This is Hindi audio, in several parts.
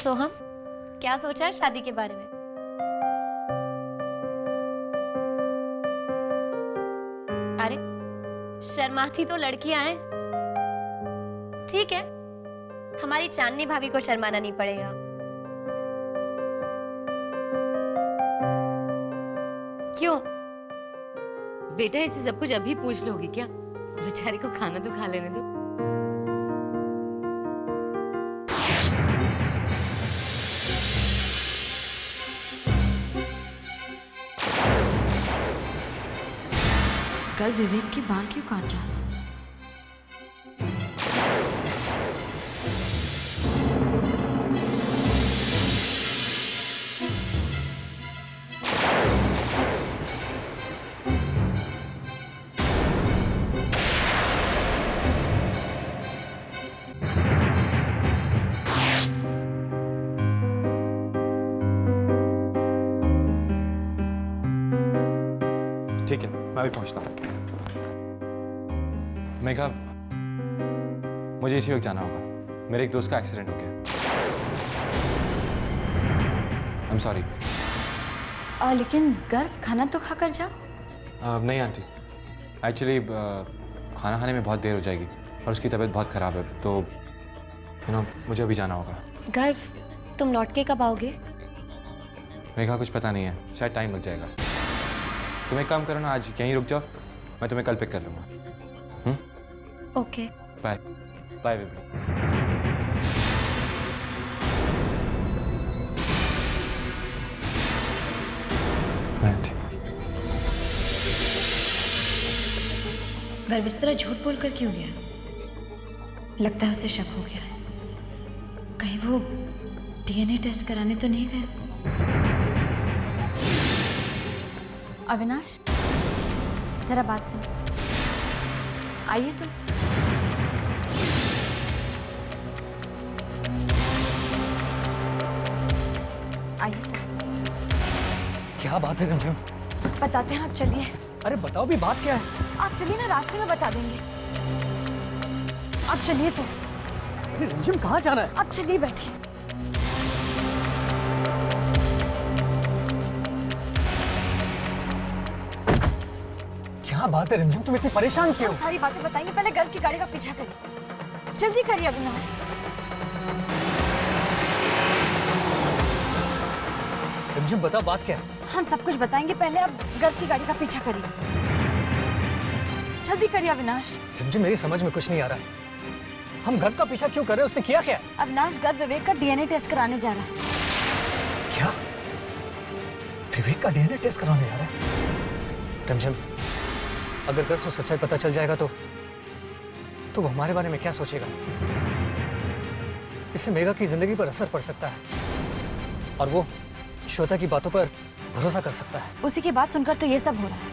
सोहम, क्या सोचा है शादी के बारे में? अरे शर्माती तो लड़कियां हैं। ठीक है, हमारी चांदनी भाभी को शर्माना नहीं पड़ेगा। क्यों? बेटा इसे सब कुछ अभी पूछ लोगी क्या? बेचारी को खाना तो खा लेने दो। कल विवेक के बाल क्यों काट रहा था? ठीक है, मैं भी पहुंचता हूँ। मेघा, मुझे इसी वक्त जाना होगा। मेरे एक दोस्त का एक्सीडेंट हो गया। I am sorry. लेकिन गर्व खाना तो खाकर जाओ। नहीं आंटी, एक्चुअली खाना खाने में बहुत देर हो जाएगी और उसकी तबीयत बहुत ख़राब है, तो मुझे अभी जाना होगा। गर्व, तुम लौट के कब आओगे? मेघा कुछ पता नहीं है, शायद टाइम लग जाएगा। तुम एक काम करो ना, आज यहीं रुक जाओ, मैं तुम्हें कल पिक कर लूँगा। Okay, bye bye baby. गर्व इस तरह झूठ बोलकर क्यों गया? लगता है उसे शक हो गया है। कहीं वो डीएनए टेस्ट कराने तो नहीं गया? अविनाश, जरा बात सुन। आइए तुम। आइए सर। क्या बात है रिमझिम? बताते हैं, आप चलिए। अरे बताओ भी, बात क्या है? आप चलिए ना, रास्ते में बता देंगे। आप चलिए तो। अरे रिमझिम, कहाँ जाना है? आप चलिए, बैठिए। क्या बात है रिमझिम, तुम इतनी परेशान क्यों? हम सारी बातें बताएंगे, पहले गर्व की गाड़ी का पीछा करिए। जल्दी करिए अविनाश। रिमझिम बताओ, बात क्या है? हम सब कुछ बताएंगे, पहले आप गर्व की गाड़ी का पीछा करिए। जल्दी करिए अविनाश। रिमझिम मेरी समझ में कुछ नहीं आ रहा है। हम गर्व का पीछा क्यों कर रहे हैं? उसने किया क्या? अविनाश, गर्व विवेक का डीएनए टेस्ट कराने जा रहा है। क्या? विवेक का डीएनए टेस्ट कराने जा रहा है? रिमझिम, अगर गर्व को सच्चाई पता चल जाएगा तो वो हमारे बारे में क्या सोचेगा? इससे मेघा की जिंदगी पर असर पड़ सकता है और वो श्वेता की बातों पर भरोसा कर सकता है। उसी की बात सुनकर तो ये सब हो रहा है।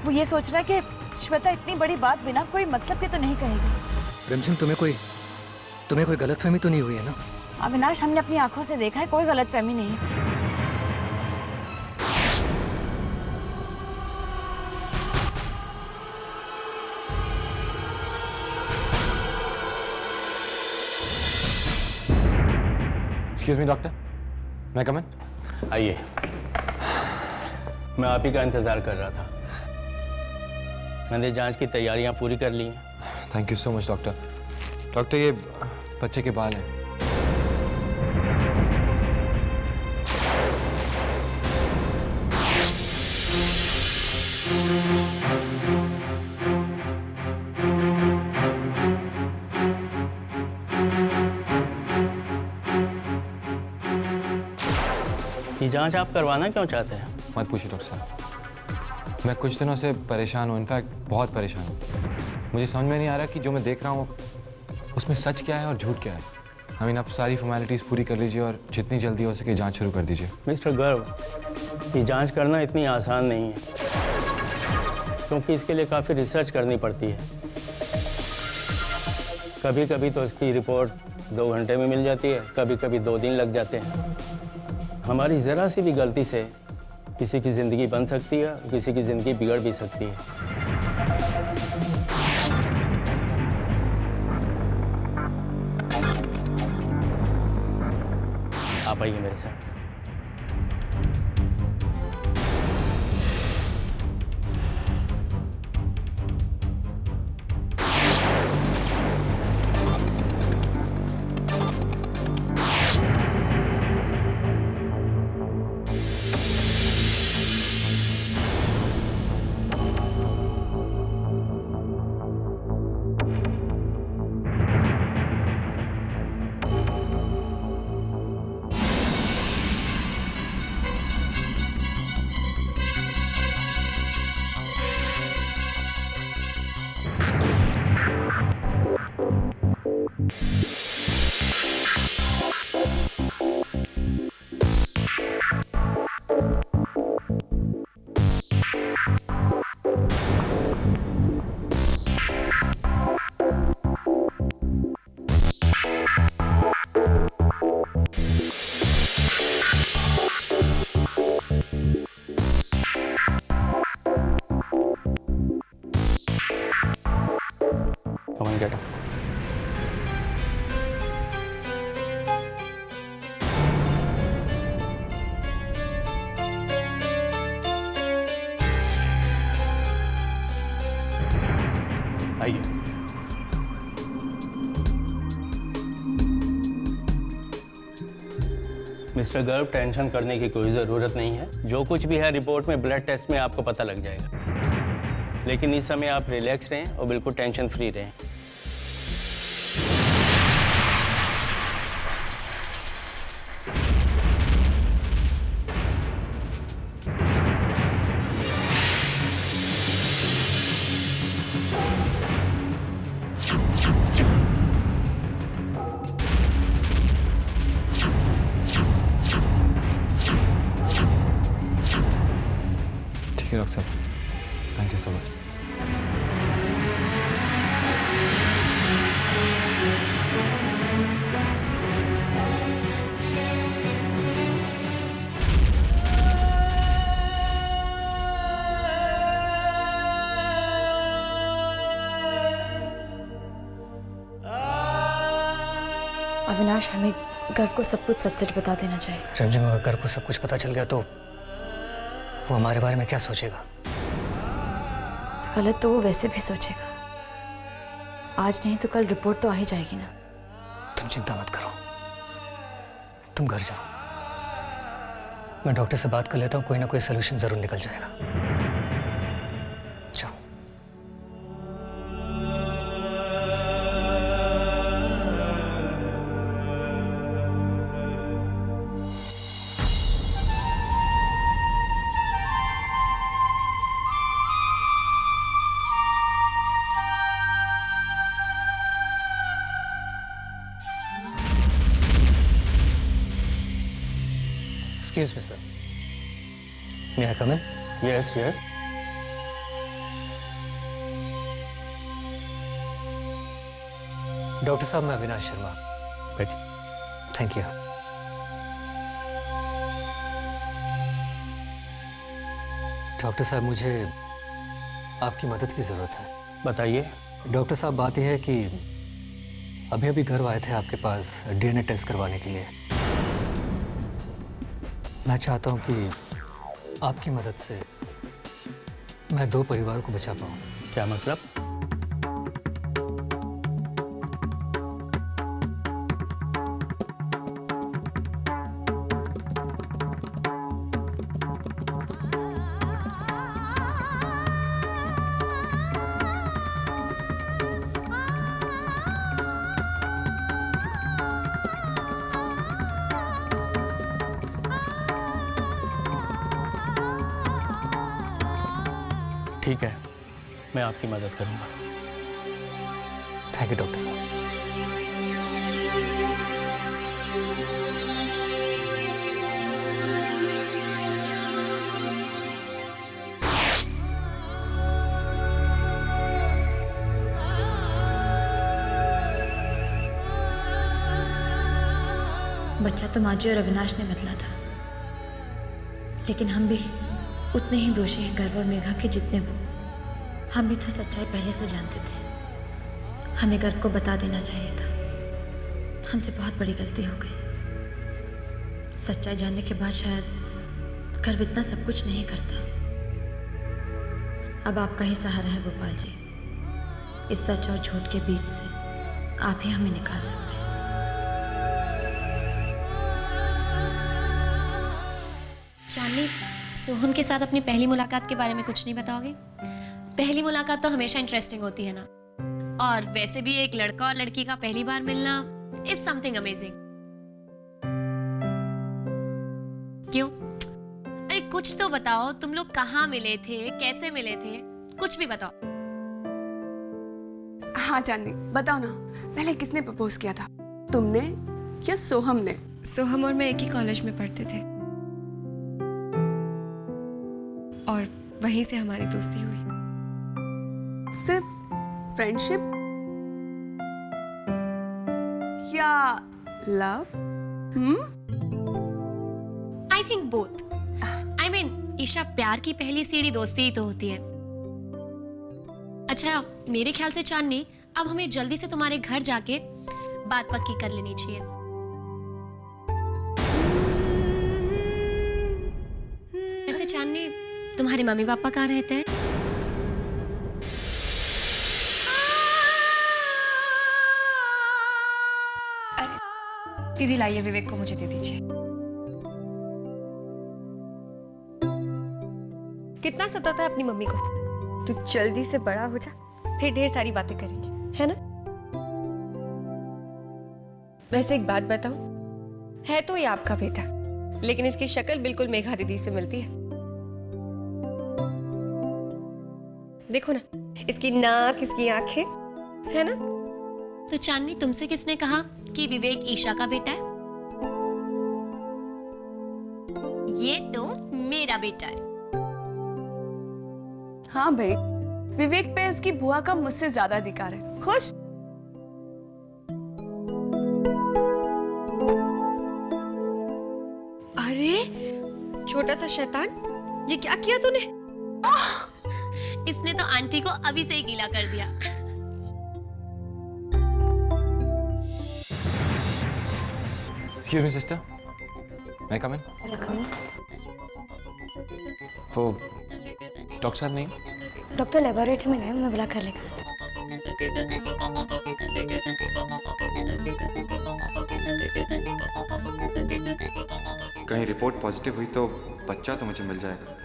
वो ये सोच रहा है कि श्वेता इतनी बड़ी बात बिना कोई मतलब के तो नहीं कहेगी। रिमझिम, तुम्हें कोई गलतफहमी तो नहीं हुई है ना? अविनाश, हमने अपनी आंखों से देखा है, कोई गलतफहमी नहीं है। एक्सक्यूज मी डॉक्टर, मैं कम इन? आइए। मैं आप ही का इंतज़ार कर रहा था। मैंने जांच की तैयारियां पूरी कर ली हैं। Thank you so much doctor. Doctor, ये बच्चे के बाल हैं। ये जांच आप करवाना क्यों चाहते हैं? मत पूछिए डॉक्टर साहब, मैं कुछ दिनों से परेशान हूँ, इनफैक्ट बहुत परेशान हूँ। मुझे समझ में नहीं आ रहा कि जो मैं देख रहा हूँ उसमें सच क्या है और झूठ क्या है। आप सारी फॉर्मेलिटीज़ पूरी कर लीजिए और जितनी जल्दी हो सके जांच शुरू कर दीजिए। मिस्टर गर्व, ये जांच करना इतनी आसान नहीं है, क्योंकि इसके लिए काफ़ी रिसर्च करनी पड़ती है। कभी कभी तो इसकी रिपोर्ट 2 घंटे में मिल जाती है, कभी कभी 2 दिन लग जाते हैं। हमारी ज़रा सी भी गलती से किसी की ज़िंदगी बन सकती है, किसी की ज़िंदगी बिगड़ भी सकती है। आप आइए मेरे साथ। Come on, get up. आइए। मिस्टर गर्व, टेंशन करने की कोई ज़रूरत नहीं है। जो कुछ भी है रिपोर्ट में, ब्लड टेस्ट में आपको पता लग जाएगा। लेकिन इस समय आप रिलैक्स रहें और बिल्कुल टेंशन फ्री रहें। ठीक है डॉक्टर साहब, thank you so much. Avinash, हमें गर्व को सब कुछ सच सच बता देना चाहिए। रिमझिम, अगर गर्व को सब कुछ पता चल गया तो वो हमारे बारे में क्या सोचेगा? गलत तो वो वैसे भी सोचेगा। आज नहीं तो कल रिपोर्ट तो आ ही जाएगी ना। तुम चिंता मत करो, तुम घर जाओ, मैं डॉक्टर से बात कर लेता हूँ, कोई ना कोई सोल्यूशन जरूर निकल जाएगा। जाओ। Excuse me, sir. May I come in? Yes yes. Doctor साहब, मैं अविनाश शर्मा। बैठिए। Thank you. डॉक्टर साहब, मुझे आपकी मदद की ज़रूरत है। बताइए। डॉक्टर साहब, बात यह है कि अभी अभी घर आए थे आपके पास डीएनए टेस्ट करवाने के लिए। मैं चाहता हूं कि आपकी मदद से मैं 2 परिवारों को बचा पाऊं। क्या मतलब? ठीक है, मैं आपकी मदद करूंगा। थैंक यू डॉक्टर साहब। बच्चा तो माजी और अविनाश ने बदला था, लेकिन हम भी उतने ही दोषी हैं गर्व और मेघा के जितने वो। हम भी तो सच्चाई पहले से जानते थे। हमें गर्व को बता देना चाहिए था। हमसे बहुत बड़ी गलती हो गई। सच्चाई जानने के बाद शायद गर्व इतना सब कुछ नहीं करता। अब आपका ही सहारा है गोपाल जी। इस सच और झूठ के बीच से आप ही हमें निकाल सकते हैं। चांदनी, सोहम के साथ अपनी पहली मुलाकात के बारे में कुछ नहीं बताओगे? पहली मुलाकात तो हमेशा इंटरेस्टिंग होती है ना, और वैसे भी एक लड़का और लड़की का पहली बार मिलना इज समथिंग अमेजिंग। क्यों? अरे कुछ तो बताओ, तुम लोग कहाँ मिले थे, कैसे मिले थे, कुछ भी बताओ। हाँ चांदनी, बताओ ना, पहले किसने प्रपोज किया था, तुमने या सोहम ने? सोहम और मैं एक ही कॉलेज में पढ़ते थे और वहीं से हमारी दोस्ती हुई। सिर्फ फ्रेंडशिप या love? I think both. I mean, Isha, प्यार की पहली सीढ़ी दोस्ती ही तो होती है। अच्छा, मेरे ख्याल से चांदनी, अब हमें जल्दी से तुम्हारे घर जाके बात पक्की कर लेनी चाहिए। वैसे चांदनी, तुम्हारे मम्मी पापा कहाँ रहते हैं? दीदी लाइए, विवेक को मुझे दे दीजिए। कितना सताता है अपनी मम्मी को। तू जल्दी से बड़ा हो जा, फिर ढेर सारी बातें करेंगे, है ना? वैसे एक बात बताऊं, है तो ये आपका बेटा, लेकिन इसकी शक्ल बिल्कुल मेघा दीदी से मिलती है। देखो ना, इसकी नाक, इसकी आंखें, है ना? तो चांदनी, तुमसे किसने कहा कि विवेक ईशा का बेटा है? ये तो मेरा बेटा है। हाँ भाई, विवेक पे उसकी बुआ का मुझसे ज्यादा अधिकार है। खुश? अरे छोटा सा शैतान, ये क्या किया तूने? इसने तो आंटी को अभी से ही गीला कर दिया। Excuse me, sister. May I come in? वो डॉक्टर साहब नहीं है? डॉक्टर लेबोरेटरी में गए, मैं बुला कर लेगा। कहीं रिपोर्ट पॉजिटिव हुई तो बच्चा तो मुझे मिल जाएगा,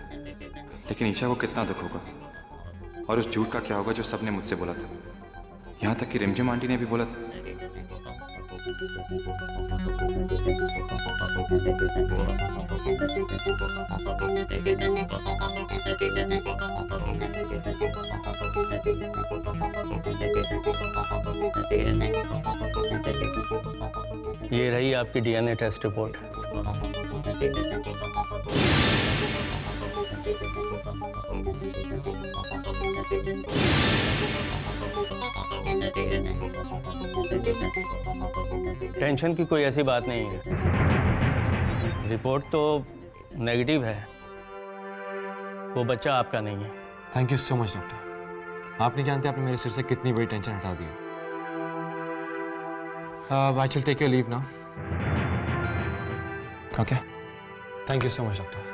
लेकिन ईशा को कितना दुख होगा, और उस झूठ का क्या होगा जो सबने मुझसे बोला था, यहाँ तक कि रिमझिम आंटी ने भी बोला था। ये रही आपकी डीएनए टेस्ट रिपोर्ट। टेंशन की कोई ऐसी बात नहीं है। रिपोर्ट तो नेगेटिव है, वो बच्चा आपका नहीं है। Thank you so much doctor. आप नहीं जानते आपने मेरे सिर से कितनी बड़ी टेंशन हटा दी। I will take your leave now. Okay, thank you so much doctor.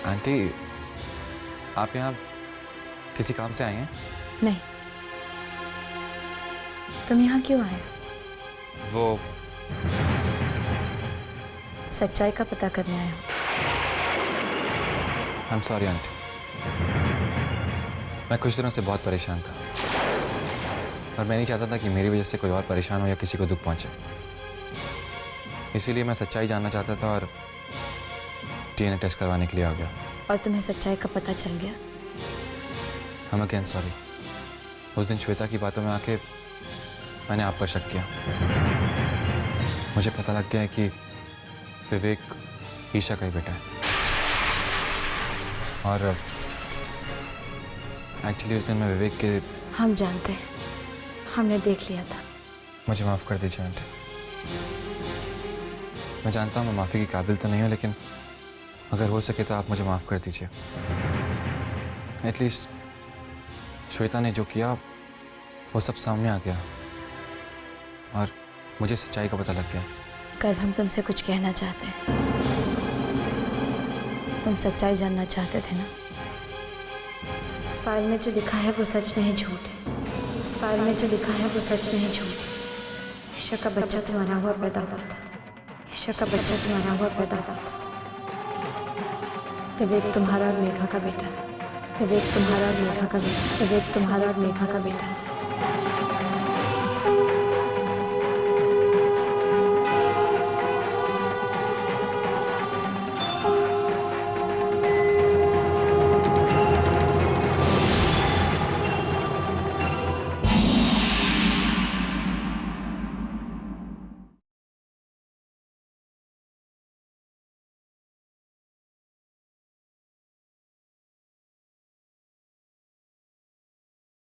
Aunty, आप यहाँ किसी काम से आए हैं? नहीं। तुम यहाँ क्यों आए? वो सच्चाई का पता करने आया हूँ। आई एम सॉरी आंटी, मैं कुछ दिनों से बहुत परेशान था। और मैं नहीं चाहता था कि मेरी वजह से कोई और परेशान हो या किसी को दुख पहुंचे। इसीलिए मैं सच्चाई जानना चाहता था और डीएनए टेस्ट करवाने के लिए आ गया। और तुम्हें सच्चाई का पता चल गया? I'm again sorry। उस दिन श्वेता की बातों में आके मैंने आप पर शक किया। मुझे पता लग गया है कि विवेक ईशा का ही बेटा है। और एक्चुअली उस दिन मैं विवेक के... हम जानते हैं, हमने देख लिया था। मुझे माफ़ कर दीजिए आंटी। मैं जानता हूँ मैं माफ़ी के काबिल तो नहीं हूँ, लेकिन अगर हो सके तो आप मुझे माफ़ कर दीजिए। एटलीस्ट श्वेता ने जो किया वो सब सामने आ गया और मुझे सच्चाई का पता लग गया। गर्व, हम तुमसे कुछ कहना चाहते हैं। तुम सच्चाई जानना चाहते थे ना? इस फाइल में जो लिखा है वो सच नहीं झूठ है। इस फाइल में जो लिखा है वो सच नहीं झूठ है। ईशा का बच्चा तुम्हारा हुआ पैदा हुआ था। ईशा का बच्चा तुम्हारा हुआ पैदा हुआ था। विवेक तुम्हारा और मेघा का बेटा है। विवेक तुम्हारा और मेघा का बेटा। विवेक तुम्हारा और मेघा का बेटा है।